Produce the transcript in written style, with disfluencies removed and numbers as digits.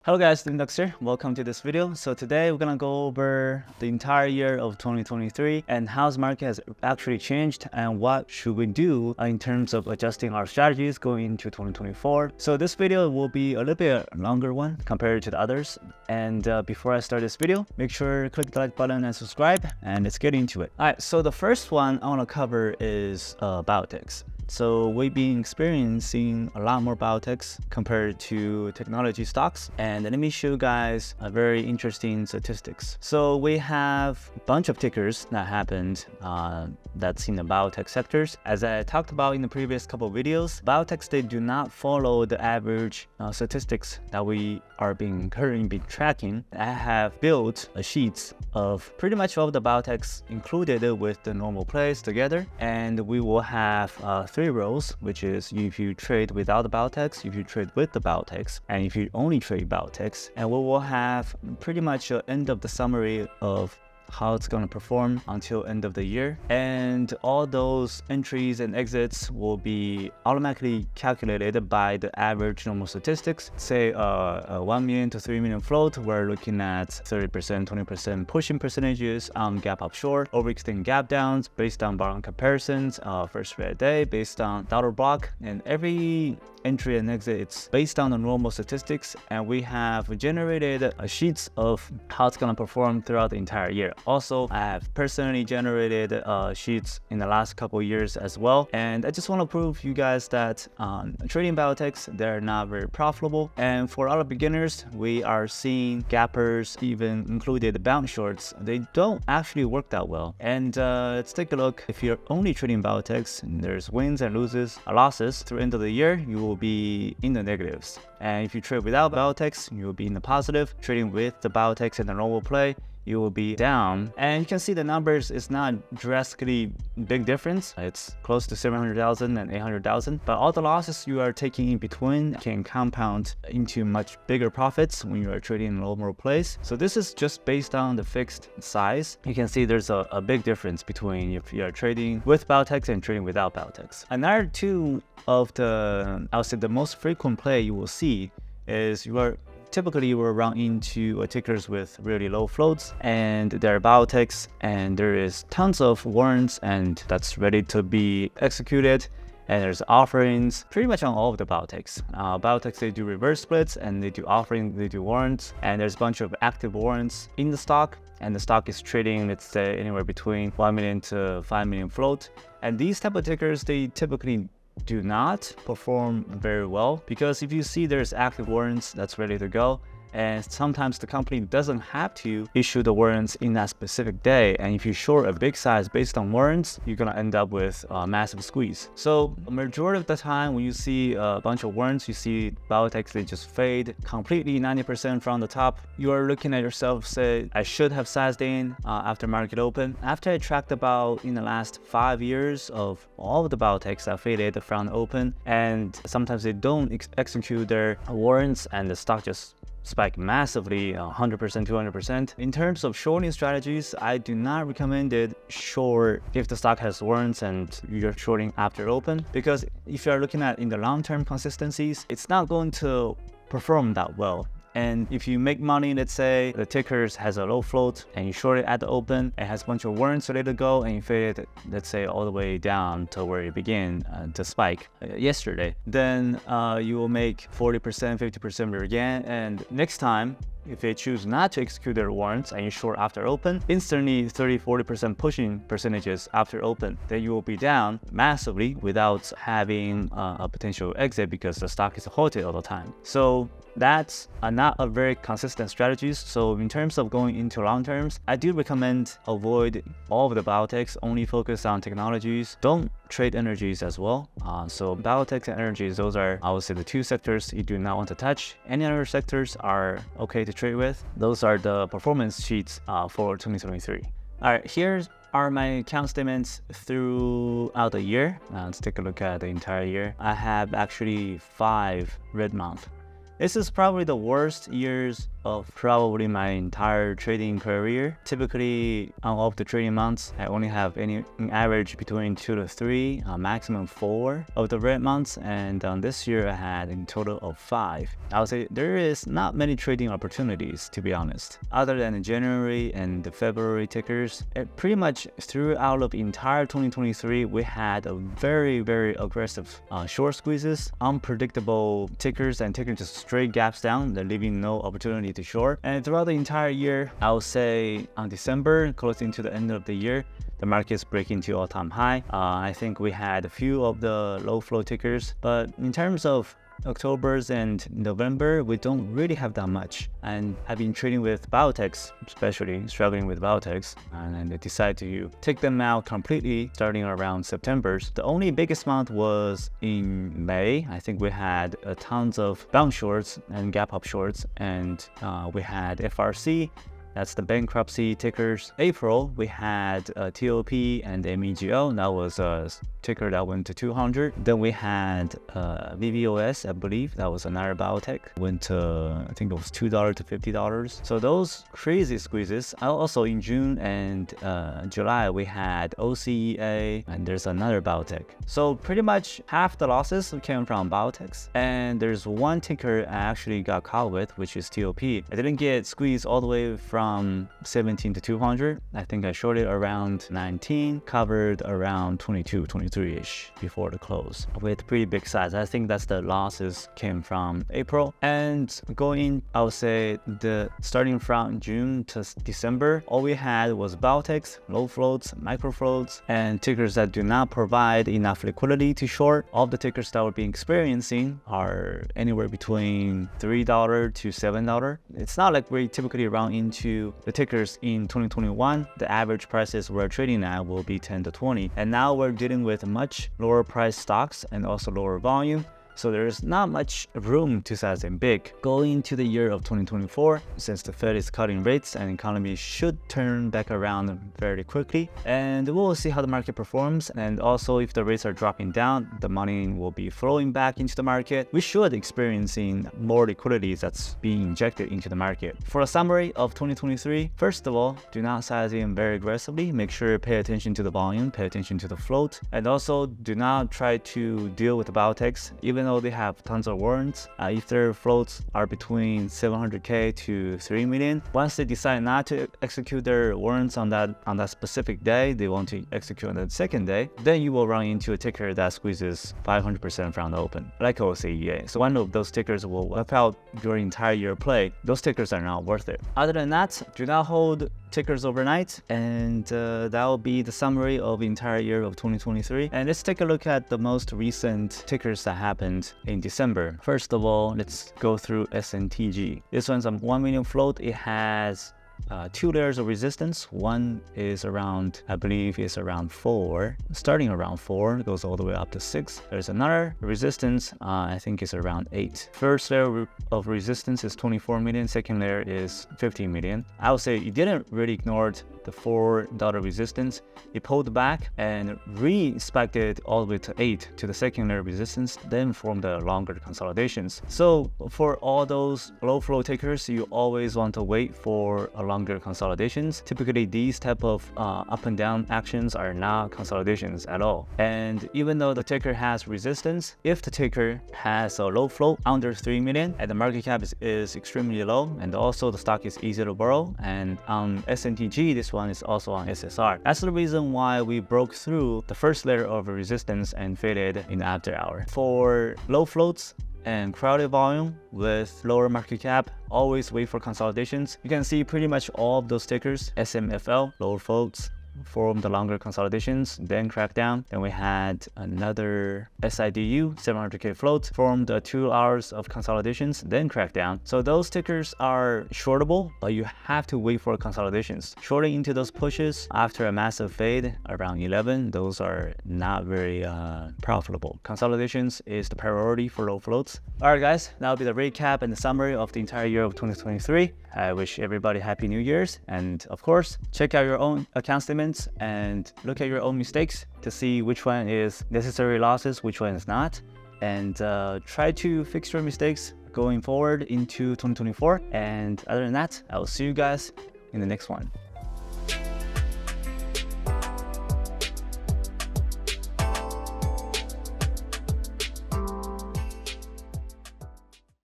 Hello guys, Biotechs here. Welcome to this video. So today we're gonna go over the entire year of 2023 and how the market has actually changed and what should we do in terms of adjusting our strategies going into 2024. So this video will be a little bit longer one compared to the others. And before I start this video, make sure to click the like button and subscribe, and let's get into it. All right, so the first one I want to cover is Biotechs. So we've been experiencing a lot more biotechs compared to technology stocks. And let me show you guys a very interesting statistics. So we have a bunch of tickers that happened that's in the biotech sectors. As I talked about in the previous couple of videos, biotechs, they do not follow the average statistics that we are currently tracking. I have built a sheet of pretty much all the biotechs included with the normal plays together. And we will have three rows, which is if you trade without the biotechs, if you trade with the biotechs, and if you only trade biotechs. And we will have pretty much an end of the summary of how it's going to perform until end of the year, and all those entries and exits will be automatically calculated by the average normal statistics. Say a 1 million to 3 million float, we're looking at 30%, 20% pushing percentages on gap up short, overextend gap downs based on bar comparisons, first red day based on dollar block, and every entry and exit, it's based on the normal statistics. And we have generated sheets of how it's going to perform throughout the entire year. Also, I have personally generated sheets in the last couple years as well. And I just want to prove you guys that trading biotechs, they're not very profitable. And for other beginners, we are seeing gappers, even included bounce shorts, they don't actually work that well. And let's take a look. If you're only trading biotechs, there's wins and losses through end of the year, you will be in the negatives. And if you trade without biotechs, you will be in the positive. Trading with the biotechs and the normal play, you will be down. And you can see the numbers is not drastically big difference. It's close to 700,000 and 800,000. But all the losses you are taking in between can compound into much bigger profits when you are trading in normal plays. So this is just based on the fixed size. You can see there's a big difference between if you are trading with biotechs and trading without biotechs. Another two of the, I would say, the most frequent play you will see is typically you will run into tickers with really low floats, and there are biotechs, and there is tons of warrants, and that's ready to be executed. And there's offerings pretty much on all of the biotechs. Biotechs, they do reverse splits, and they do offerings, they do warrants, and there's a bunch of active warrants in the stock. And the stock is trading, let's say, anywhere between 1 million to 5 million float. And these type of tickers, they typically do not perform very well, because if you see there's active warrants that's ready to go, and sometimes the company doesn't have to issue the warrants in that specific day. And if you short a big size based on warrants, you're gonna end up with a massive squeeze. So the majority of the time when you see a bunch of warrants, you see biotechs, they just fade completely 90% from the top. You are looking at yourself, say, I should have sized in after market open. After I tracked about in the last 5 years of all of the biotechs that faded from the open, and sometimes they don't execute their warrants, and the stock just spike massively, 100%, 200%. In terms of shorting strategies, I do not recommend it short if the stock has warrants and you're shorting after open, because if you're looking at in the long-term consistencies, it's not going to perform that well. And if you make money, let's say the tickers has a low float and you short it at the open, it has a bunch of warrants ready to go, and you fade it, let's say, all the way down to where it began to spike yesterday, then you will make 40%, 50% again. And next time, if they choose not to execute their warrants and you short after open, instantly 30-40% pushing percentages after open, then you will be down massively without having a potential exit, because the stock is halted all the time. So that's not a very consistent strategy. So in terms of going into long terms, I do recommend avoid all of the biotechs, only focus on technologies. Don't trade energies as well. So biotechs and energies, those are, I would say, the two sectors you do not want to touch. Any other sectors are okay to trade with. Those are the performance sheets for 2023. All right, here are my account statements throughout the year. Let's take a look at the entire year. I have actually 5 red months. This is probably the worst years of probably my entire trading career. Typically, on all of the trading months, I only have in average between 2 to 3, maximum 4 of the red months, and this year I had in total of 5. I would say there is not many trading opportunities, to be honest. Other than the January and the February tickers, pretty much throughout of the entire 2023, we had a very aggressive short squeezes, unpredictable tickers, and taking just straight gaps down, they're leaving no opportunity to short. And throughout the entire year, I would say on December, closing to the end of the year, the market is breaking to all-time high. I think we had a few of the low flow tickers, but in terms of October's and November, we don't really have that much. And I've been trading with Biotechs, especially struggling with Biotechs, and I decided to take them out completely starting around September. The only biggest month was in May. I think we had tons of bounce shorts and gap up shorts, and we had FRC. That's the bankruptcy tickers. April, we had TOP and MEGO. That was a ticker that went to 200. Then we had VVOS, I believe. That was another biotech. Went to, I think it was $2 to $50. So those crazy squeezes. Also in June and July, we had OCEA, and there's another biotech. So pretty much half the losses came from biotechs. And there's one ticker I actually got caught with, which is TOP. I didn't get squeezed all the way from 17 to 200. I think I shorted around 19, covered around 22, 23-ish before the close with pretty big size. I think that's the losses came from April. And going, I would say starting from June to December, all we had was Biotechs, low floats, micro floats, and tickers that do not provide enough liquidity to short. All the tickers that we're being experiencing are anywhere between $3 to $7. It's not like we typically run into the tickers in 2021. The average prices we're trading at will be 10 to 20, and now we're dealing with much lower price stocks and also lower volume. So there's not much room to size them big. Going into the year of 2024, since the Fed is cutting rates and the economy should turn back around very quickly, and we'll see how the market performs. And also, if the rates are dropping down, the money will be flowing back into the market. We should experiencing more liquidity that's being injected into the market. For a summary of 2023, first of all, do not size in very aggressively. Make sure you pay attention to the volume, pay attention to the float, and also do not try to deal with the biotechs, even though they have tons of warrants. If their floats are between 700k to 3 million, once they decide not to execute their warrants on that specific day, they want to execute on the second day, then you will run into a ticker that squeezes 500% from the open, like OCEA. So one of those tickers will wipe out your entire year play. Those tickers are not worth it. Other than that, do not hold tickers overnight, and that will be the summary of the entire year of 2023. And let's take a look at the most recent tickers that happened in December. First of all, let's go through SNTG. This one's a 1 million float. It has 2 layers of resistance. One is around, I believe is around 4, starting around 4, goes all the way up to 6. There's another resistance, I think is around 8. First layer of resistance is 24 million, second layer is 15 million. I would say you didn't really ignore the $4 resistance. It pulled back and re-spiked all the way to 8 to the second layer resistance, then formed the longer consolidations. So for all those low flow tickers, you always want to wait for a longer consolidations. Typically these type of up and down actions are not consolidations at all. And even though the ticker has resistance, if the ticker has a low float under 3 million and the market cap is extremely low, and also the stock is easy to borrow, and on SNTG, this one is also on SSR. That's the reason why we broke through the first layer of resistance and faded in the after hour. For low floats and crowded volume with lower market cap, always wait for consolidations. You can see pretty much all of those tickers. SMFL, lower floats, formed the longer consolidations, then cracked down. Then we had another SIDU, 700k float, formed 2 hours of consolidations, then cracked down. So those tickers are shortable, but you have to wait for consolidations. Shorting into those pushes after a massive fade around 11, those are not very profitable. Consolidations is the priority for low floats. All right, guys, that'll be the recap and the summary of the entire year of 2023. I wish everybody happy New Year's, and of course, check out your own account statements and look at your own mistakes to see which one is necessary losses, which one is not, and try to fix your mistakes going forward into 2024. And other than that, I will see you guys in the next one.